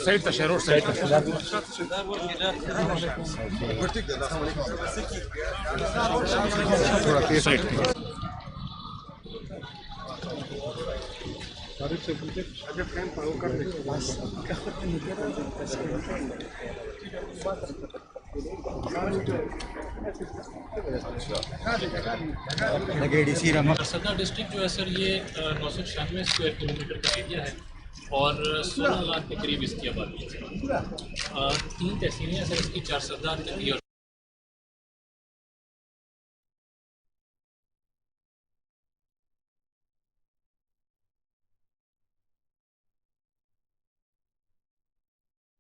Side तशा road side side सरदा district जो है सर ये 996 स्क्वायर किलोमीटर का एरिया है और 16 लाख के करीब इसकी आबादी है। 3 तहसीलें हैं सर इसकी, 4 सरदा, नदी और